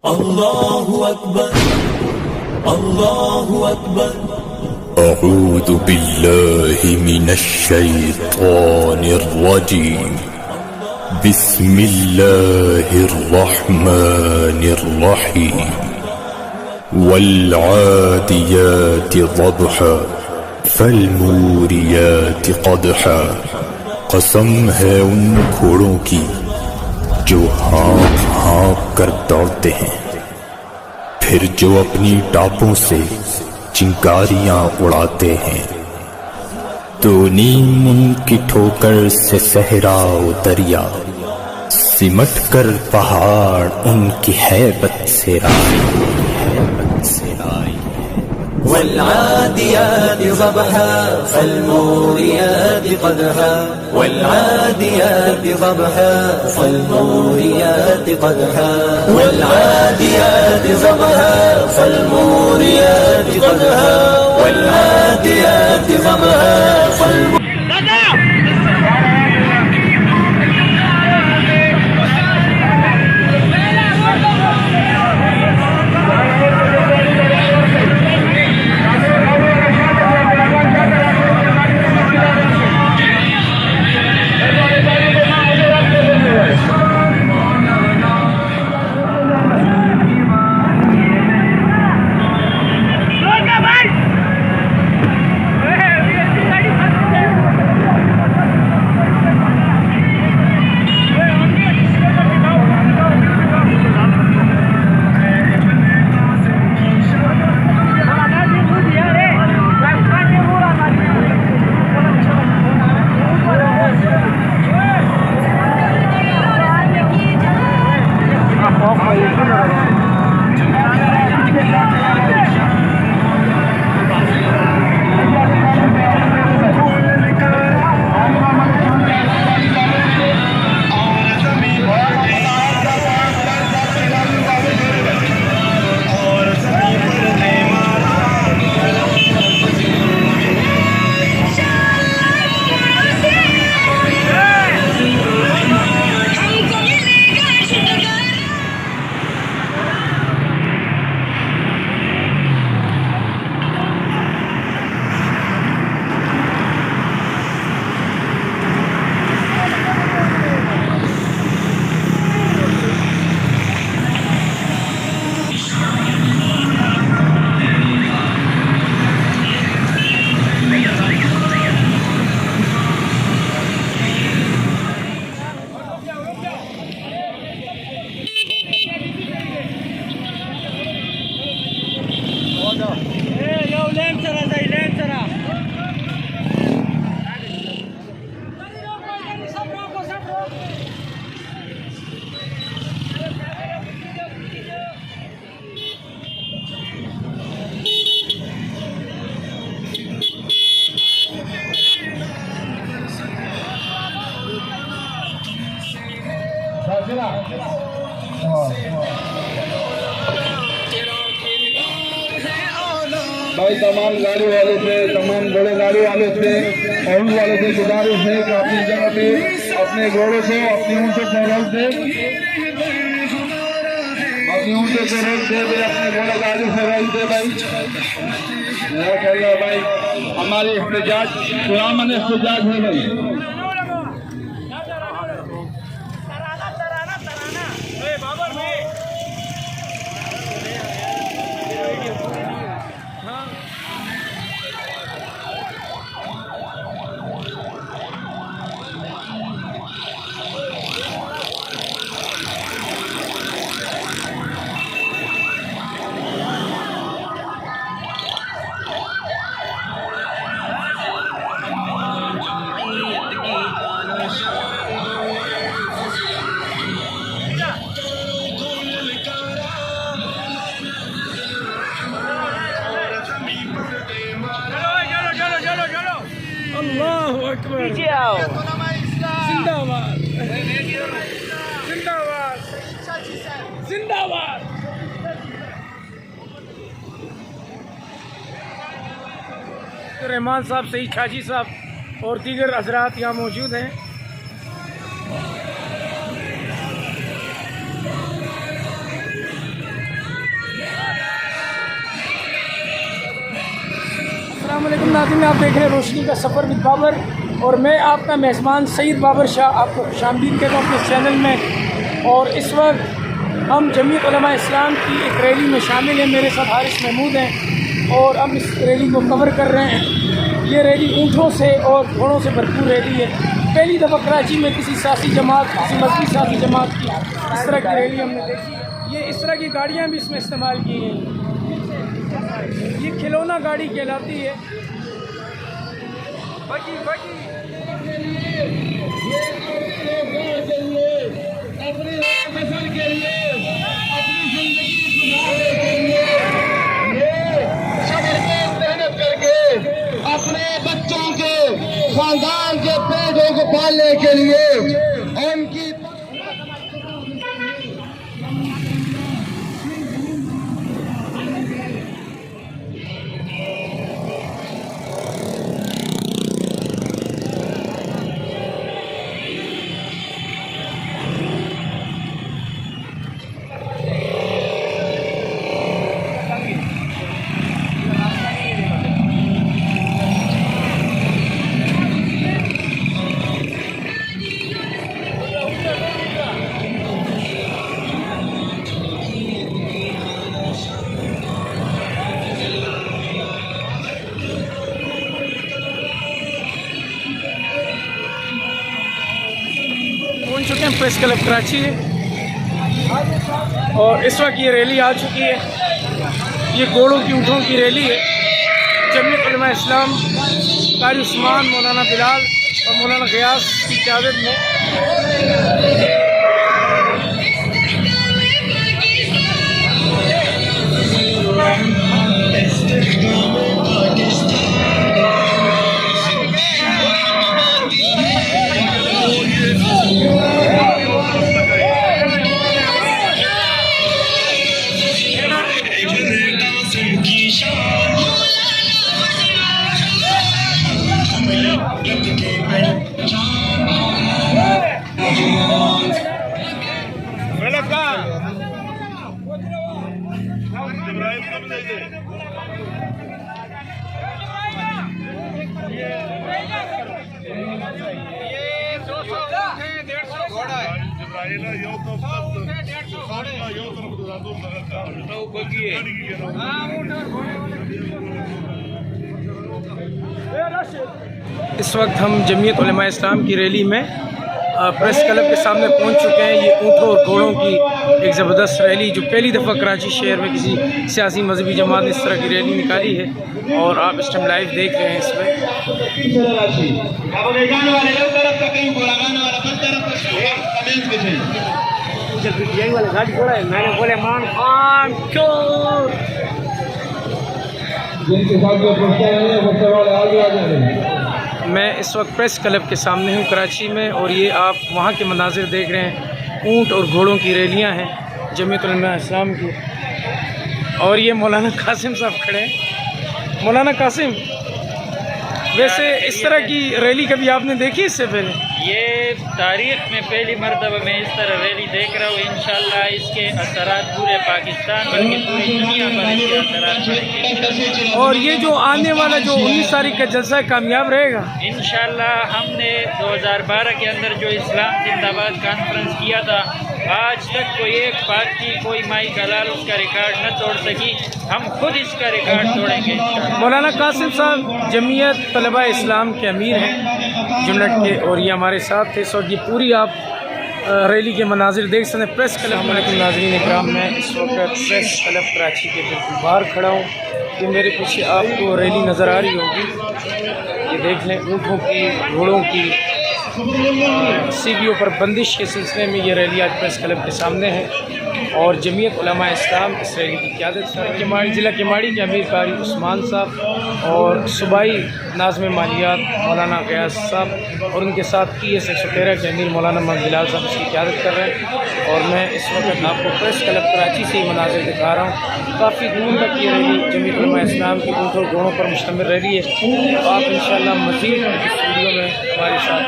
अल्लाहु अकबर, अल्लाहु अकबर। अऊज़ु बिल्लाहि मिनश्शैतानिर्रजीम। बिस्मिल्लाहिर्रहमानिर्रहीम। वल्आदियाति ज़बहा फल्मूरियाति क़दहा। कसम है उन घोड़ों की जो हाँक हाँक कर दौड़ते हैं, फिर जो अपनी टापों से चिंगारियां उड़ाते हैं। तो नीम उनकी ठोकर से सहरा दरिया, सिमट कर पहाड़ उनकी हैबत से राई। वल्आदियाति ज़बहा फल्मूरियाति क़दहा। वल्आदियाति ज़बहा फल्मूरियाति क़दहा। वल्आदियाति ज़बहा फल्मूरियाति क़दहा। वल्आदियाति ज़बहा भाई तमाम गाड़ी वालों से, तमाम बड़े गाड़ी वालों से और उन वालों से गुजारिश है कि अपनी जगह पे अपने घोड़ों को अपनी ऊँटों पर रख दे, अपनी ऊँटों पर रख दे भाई, अपने घोड़े गाड़ी से रख दे भाई। मेरा ख्याल है भाई हमारी एहतजाज पुरान एहतजाज है भाई। अल्लाहु अकबर। जिंदाबाद जिंदाबाद जिंदाबाद। रहमान साहब, सईद छाजी साहब और दीगर हजरात यहाँ मौजूद हैं। नाज़रीन, आप देख रहे हैं रोशनी का सफ़र विद बाबर और मैं आपका मेज़बान सईद बाबर शाह आपको खुशामदीद कहता हूँ अपने चैनल में। और इस वक्त हम जमीयत उलमा इस्लाम की एक रैली में शामिल हैं। मेरे साथ हारिस महमूद हैं और हम इस रैली को कवर कर रहे हैं। ये रैली ऊँटों से और घोड़ों से भरपूर रैली है। पहली दफ़ा कराची में किसी सियासी जमात, किसी मजहबी सियासी जमात की इस तरह की रैली हमने देखी। ये इस तरह की गाड़ियाँ भी इसमें इस्तेमाल की गई हैं। ये खिलौना गाड़ी कहलाती है। अपनी फसल के लिए, अपनी जिंदगी सुधारने के लिए, ये जबरदस्त मेहनत करके अपने बच्चों के खानदान के पेटों को पालने के लिए उनकी पहुंच चुके हैं प्रेस क्लब कराची और इस वक्त ये रैली आ चुकी है। ये घोड़ों की ऊँटों की रैली है। जमीयत उलमा इस्लाम कारी उस्मान, मौलाना बिलाल और मौलाना गयास की क़यादत में इस वक्त हम जमीयत उलमा इस्लाम की रैली में प्रेस क्लब के सामने पहुंच चुके हैं। ये ऊँटों और घोड़ों की एक ज़बरदस्त रैली जो पहली दफ़ा कराची शहर में किसी सियासी मजहबी जमात ने इस तरह की रैली निकाली है और आप इस टाइम लाइव देख रहे हैं इसमें। मैं इस वक्त प्रेस क्लब के सामने हूँ कराची में और ये आप वहाँ के मनाजिर देख रहे हैं। ऊँट और घोड़ों की रैलियाँ हैं जमीयत उलमा इस्लाम की। और ये मौलाना कासिम साहब खड़े हैं। मौलाना कासिम, वैसे इस तरह की रैली कभी आपने देखी इससे पहले? ये तारीख़ में पहली मरतबा मैं इस तरह रैली देख रहा हूँ। इंशाअल्लाह इसके असरात पूरे पाकिस्तान बल्कि पूरी दुनिया पर इसके असरात पड़ेंगे। और ये जो आने वाला जो 19 तारीख का जलसा कामयाब रहेगा इंशाअल्लाह। हमने 2012 के अंदर जो इस्लाम जिंदाबाद कॉन्फ्रेंस किया था, आज तक कोई एक पार्टी, कोई माई कलाल उसका रिकॉर्ड न तोड़ सकी। हम खुद इसका रिकॉर्ड तोड़ेंगे। मौलाना कासिम साहब जमीयत तलबा इस्लाम के अमीर हैं जुमलट के और ये हमारे साथ थे। सो ये पूरी आप रैली के मनाजिर देख सकते हैं। प्रेस क्लब नाज़रीन इकराम, मैं इस वक्त प्रेस क्लब कराची के बिल्कुल बाहर खड़ा हूँ। ये मेरे पीछे आपको रैली नज़र आ रही होगी। ये देख लें, ऊँटों की, घोड़ों की सीढ़ियों पर बंदिश के सिलसिले में ये रैली आज प्रेस क्लब के सामने है। और जमीयत उलमा इस्लाम इस रैली की क़यादत कर केमाड़ी ज़िला केमाड़ी के अमीर कारी उस्मान साहब और सूबाई नाज़िम मालियात मौलाना गयास साहब और उनके साथ PS 113 के अमीर मौलाना मोहम्मद बिलाल साहब इसकी क़यादत कर रहे हैं। और मैं इस वक्त आपको प्रेस क्लब कराची से ही मनाज़िर दिखा रहा हूँ। काफ़ी दूर तक ये रैली जमीयत उलमा इस्लाम की ऊँटों और घोड़ों पर मुश्तमिल रैली है। तो आप इंशाअल्लाह मज़ीद इस वीडियो में हमारे साथ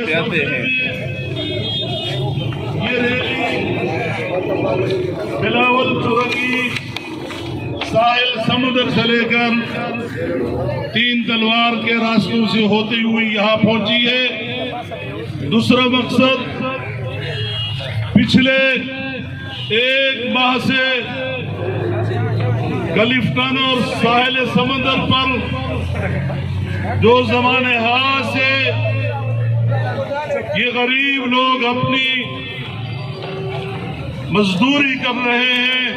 काम हैं। ये रैली बिलावल चुरंगी साहिल समुद्र से लेकर 3 तलवार के रास्तों से होती हुई यहाँ पहुंची है। दूसरा मकसद, पिछले 1 माह से गलिफ्तान और साहिल समुद्र पर जो ज़माने हाल से ये गरीब लोग अपनी मजदूरी कर रहे हैं,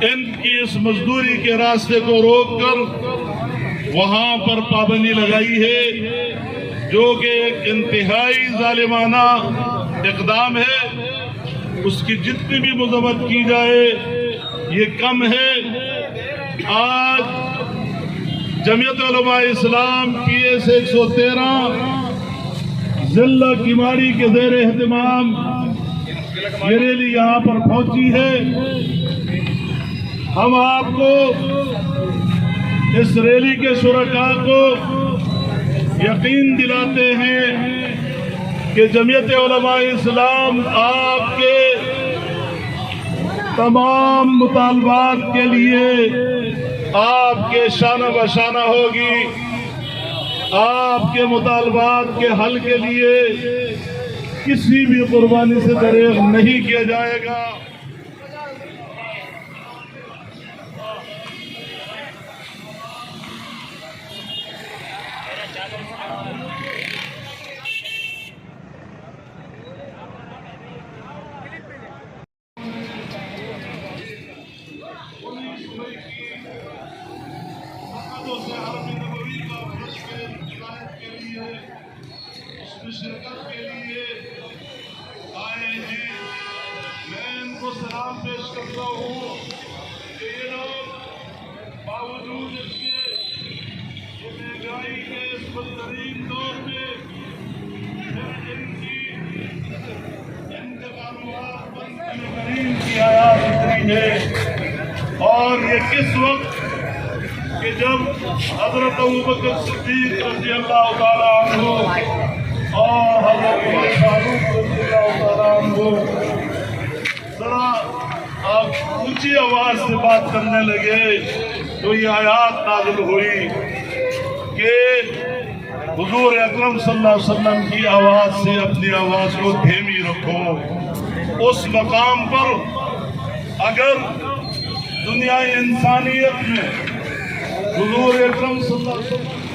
इनकी इस मजदूरी के रास्ते को रोककर वहां पर पाबंदी लगाई है, जो कि एक इंतहाई जालिमाना इक़दाम है। उसकी जितनी भी मज़म्मत की जाए ये कम है। आज जमीयत उलमा इस्लाम PS 113 जिला किमाड़ी के ज़ेर एहतमाम ये रैली यहाँ पर पहुंची है। हम आपको इस रैली के शुरका को यकीन दिलाते हैं कि जमीयत उलमा इस्लाम आपके तमाम मुतालबात के लिए आपके शाना बशाना होगी। आपके मुतालबात के हल के लिए किसी भी कुर्बानी से दरेग नहीं किया जाएगा। शिरकत के लिए आए हैं। मैं इनको सलाम पेश करता हूँ कि ये लोग बावजूद इसके ये महंगाई के इस बदतरीन दौर में इनके कारोबार बंद करीम की आयात उतरी है। और ये किस वक्त कि जब हजरत अबू बकर सिद्दीक रज़ी अल्लाह तआला अन्हु और हज़रत उमर फारूक रज़ियल्लाहु तआला अन्हु जरा आप ऊंची आवाज से बात करने लगे तो ये आयत नाज़िल हुई कि हुजूर अकरम सल्लल्लाहु अलैहि वसल्लम की आवाज से अपनी आवाज को धीमी रखो। उस मकाम पर अगर दुनिया इंसानियत में हुजूर अकरम सल्लल्लाहु अलैहि वसल्लम